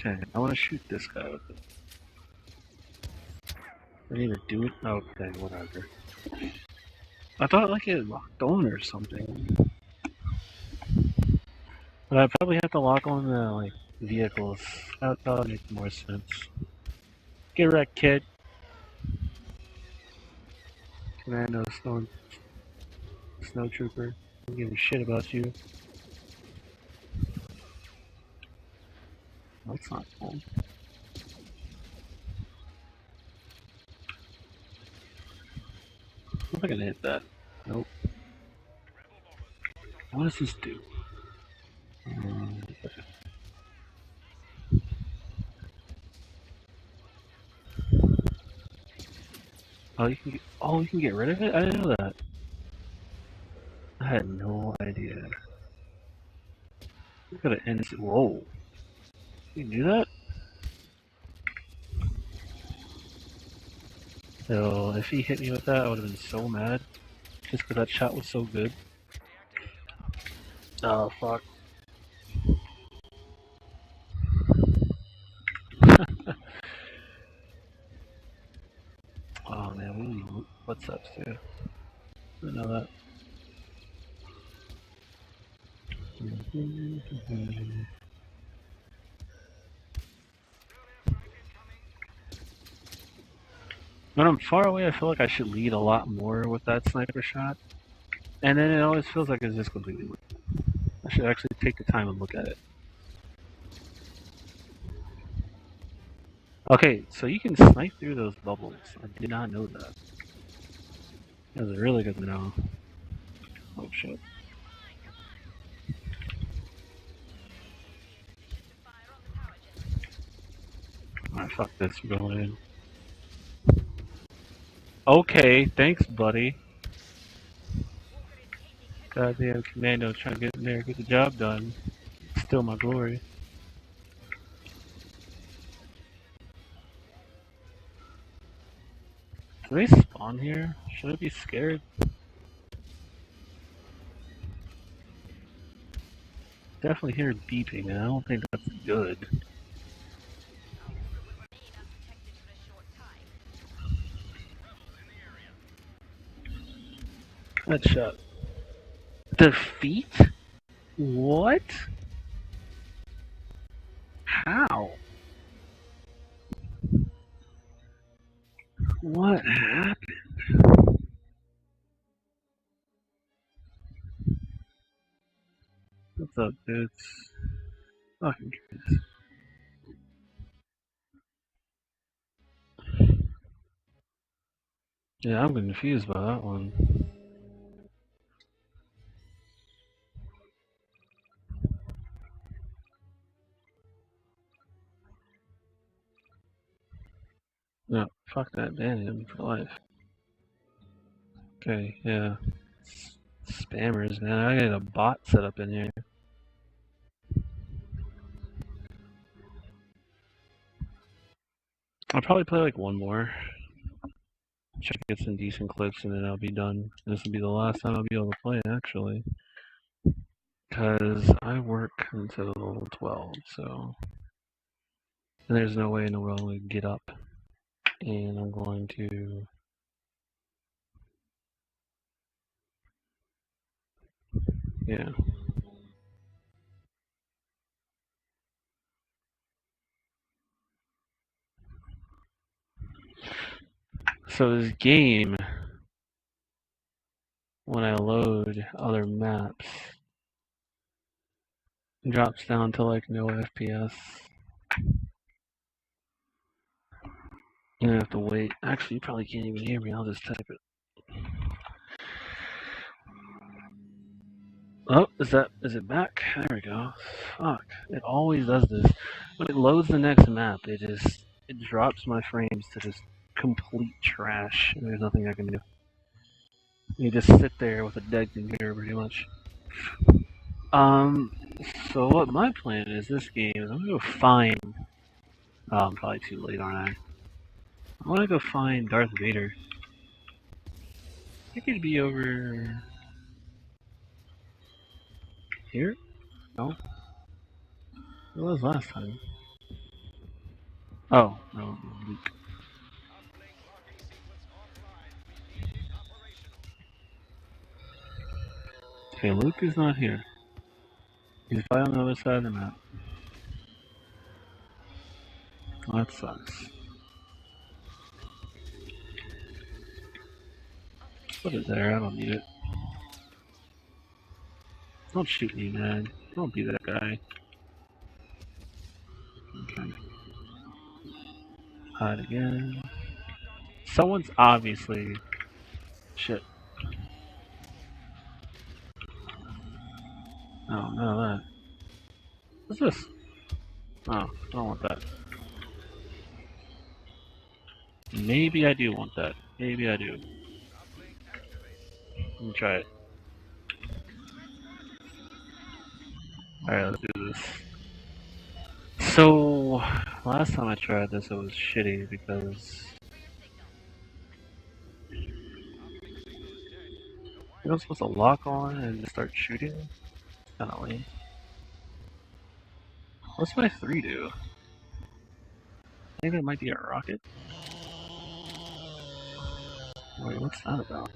Okay, I want to shoot this guy with it. I need to do it? Okay, whatever. I thought like it locked on or something. But I probably have to lock on the like vehicles. That would make more sense. Get wrecked, kid. Commando snow trooper. I don't give a shit about you. That's not cool. I'm not gonna hit that. Nope. What does this do? Oh, you can get rid of it? I didn't know that. I had no idea. You gotta end it. Whoa. You can do that? So, if he hit me with that, I would have been so mad. Just because that shot was so good. Oh, fuck. Oh, man, we need footsteps, too. I didn't know that. When I'm far away, I feel like I should lead a lot more with that sniper shot. And then it always feels like it's just completely weird. I should actually take the time and look at it. Okay, so you can snipe through those bubbles. I did not know that. That was really good to know. Oh shit. Alright, fuck this, we're going in. Okay, thanks, buddy. Goddamn commando trying to get in there, get the job done. Still my glory. Do they spawn here? Should I be scared? Definitely hear beeping, and I don't think that's good. Headshot. Defeat? What? How? What happened? What's up, dudes? Fucking curious. Yeah, I'm confused by that one. No, fuck that, ban him for life. Okay, yeah. Spammers, man. I got a bot set up in here. I'll probably play like one more. Try to get some decent clips and then I'll be done. This will be the last time I'll be able to play, actually. Because I work until 12, so. And there's no way in the world I'm going to get up. And I'm going to. Yeah. So this game, when I load other maps, drops down to like no FPS. You have to wait. Actually, you probably can't even hear me. I'll just type it. Oh, is it back? There we go. Fuck. It always does this. When it loads the next map, it drops my frames to just complete trash. And there's nothing I can do. You just sit there with a dead computer pretty much. Um so what my plan is this game is I'm gonna go find I'm probably too late, aren't I? I wanna go find Darth Vader. I think he'd be over here? No? It was last time. Oh, no, Luke. Okay, Luke is not here. He's probably on the other side of the map. Well, that sucks. Put it there, I don't need it. Don't shoot me, man. Don't be that guy. Okay. Hide again. Someone's obviously... Shit. Oh, no, that. What's this? Oh, I don't want that. Maybe I do want that. Maybe I do. Let me try it. Alright, let's do this. So, last time I tried this, it was shitty because you're not supposed to lock on and start shooting. Kinda lame. What's my 3 do? I think it might be a rocket. Wait, what's that about?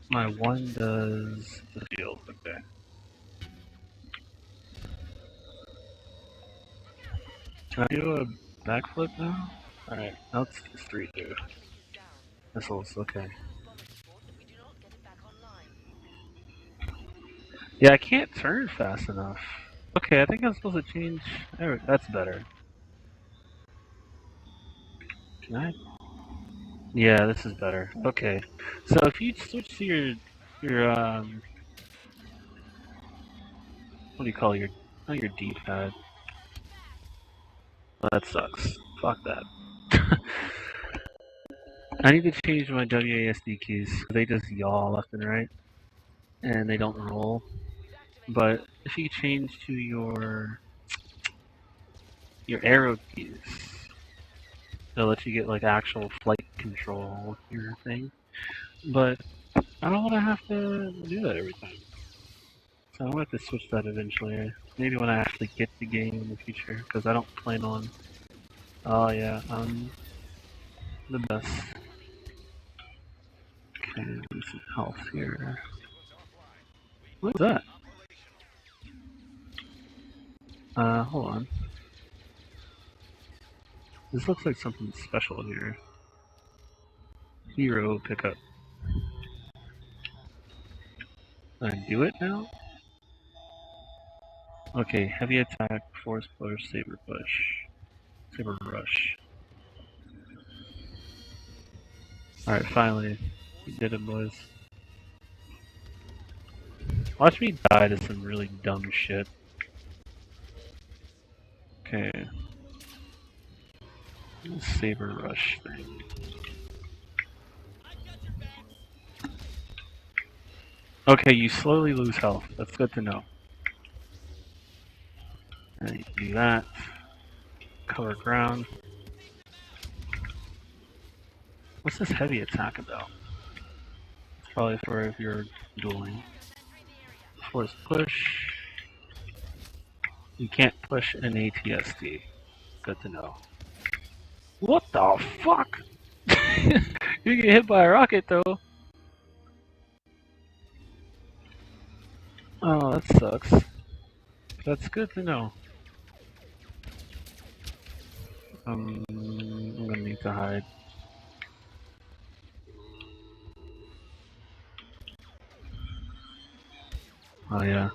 My 1 does the field, okay. Can I do a backflip now? Alright, now it's 3 do. Missiles, okay. Yeah, I can't turn fast enough. Okay, I think I'm supposed to change. There, that's better. Can I? Yeah, this is better. Okay, so if you switch to your what do you call your not your D-pad? Well, that sucks. Fuck that. I need to change my WASD keys. They just yaw left and right, and they don't roll. But if you change to your arrow keys, they'll let you get like actual flight control with your thing. But I don't want to have to do that every time. So I'm going to have to switch that eventually. Maybe when I actually get the game in the future, because I don't plan on... Oh yeah, the best. Okay, do some health here. What's that? Hold on. This looks like something special here. Hero pickup. Can I do it now? Okay, heavy attack, force push, saber push. Saber rush. Alright, finally. We did it, boys. Watch me die to some really dumb shit. Okay. Saber rush thing. Okay, you slowly lose health. That's good to know. And you do that. Cover ground. What's this heavy attack about? It's probably for if you're dueling. Force push. You can't push an ATSD. Good to know. What the fuck? You get hit by a rocket though. Oh, that sucks. That's good to know. I'm gonna need to hide. Oh yeah.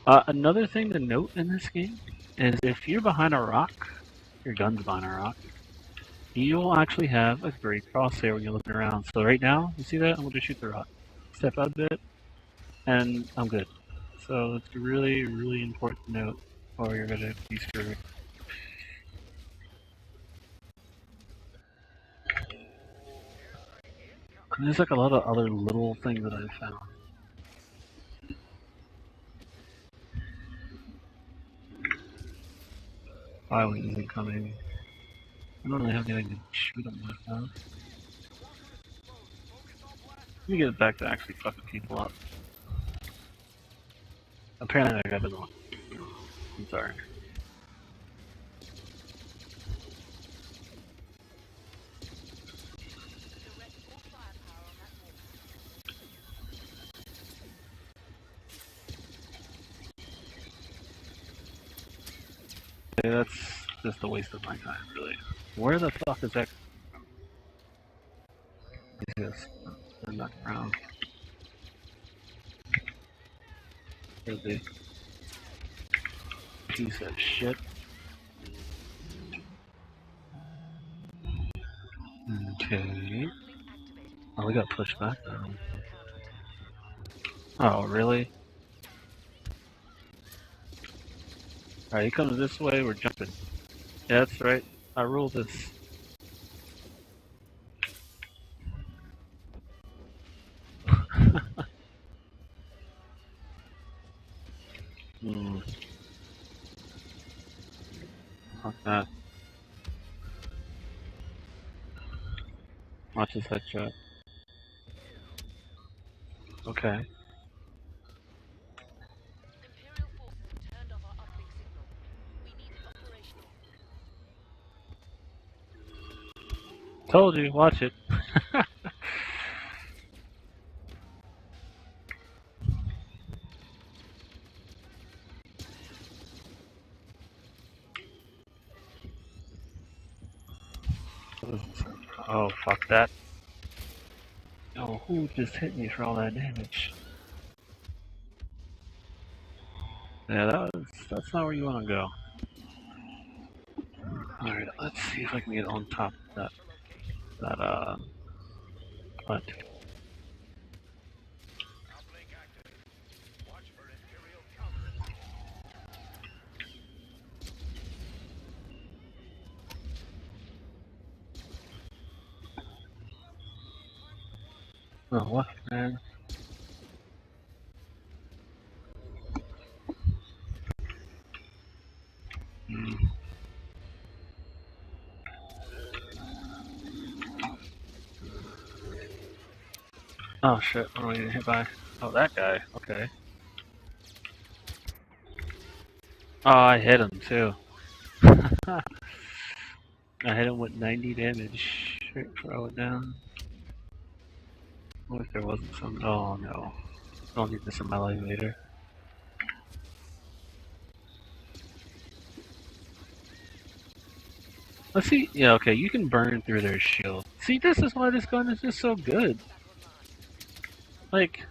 Another thing to note in this game is if you're behind a rock, your gun's behind a rock, you'll actually have a great crosshair when you're looking around. So right now, you see that? I'm going to shoot the rock. Step out a bit, and I'm good. So it's really, really important to note, or you're going to be screwed. And there's like a lot of other little things that I've found. Violent incoming. I don't really have anything to shoot them with now. Let me get back to actually fucking people up. Apparently I got it wrong. I'm sorry. Yeah, that's just a waste of my time, really. Where the fuck is that? Yes, turn back around. There's a piece of shit. Okay. Oh, we got pushed back now. Oh, really? Alright, he comes this way, we're jumping. Yeah, that's right. I rule this. Hmm. Fuck that. Watch his headshot. Okay. Told you, watch it. Oh, fuck that. Oh, who just hit me for all that damage? Yeah, that's not where you want to go. Alright, let's see if I can get on top of that, what? Oh, what, man? Hmm. Oh shit, what am I getting hit by? Oh, that guy, okay. Oh, I hit him too. I hit him with 90 damage. Straight throw it down. What if there wasn't some? Oh no. I'll need this in my life later. Let's see. Yeah, okay, you can burn through their shield. See, this is why this gun is just so good. Like,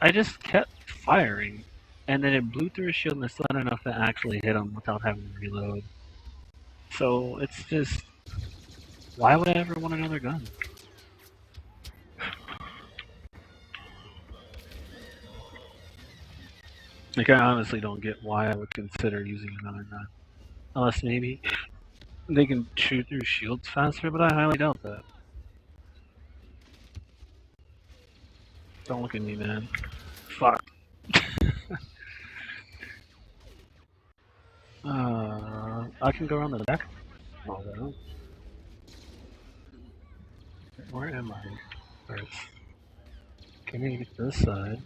I just kept firing, and then it blew through his shield and it's not enough to actually hit him without having to reload. So, it's just. Why would I ever want another gun? Like, I honestly don't get why I would consider using another gun. Unless maybe they can shoot through shields faster, but I highly doubt that. Don't look at me, man. Fuck. I can go around the back. Oh, no. Where am I? First. Can you get this side?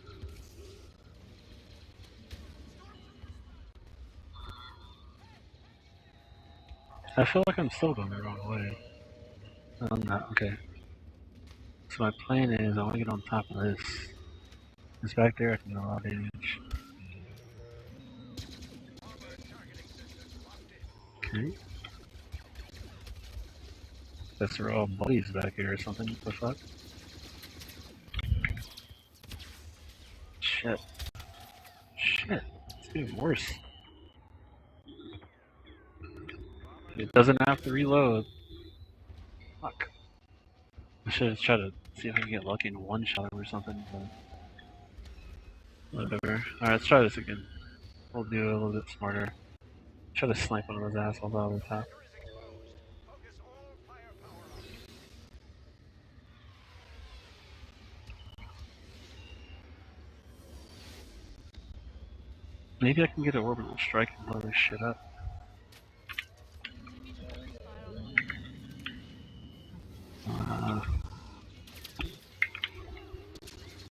I feel like I'm still going the wrong way. No, I'm not. Okay. So my plan is I want to get on top of this. This back there I can do a lot of damage. Okay. Guess they're all buddies back here or something. What the fuck? Shit. Shit. It's getting worse. It doesn't have to reload. Fuck. I should have tried to see if I can get lucky in one shot or something, but whatever. Alright, let's try this again. We'll do it a little bit smarter. Try to snipe one of those assholes out of the top. Maybe I can get an orbital strike and blow this shit up.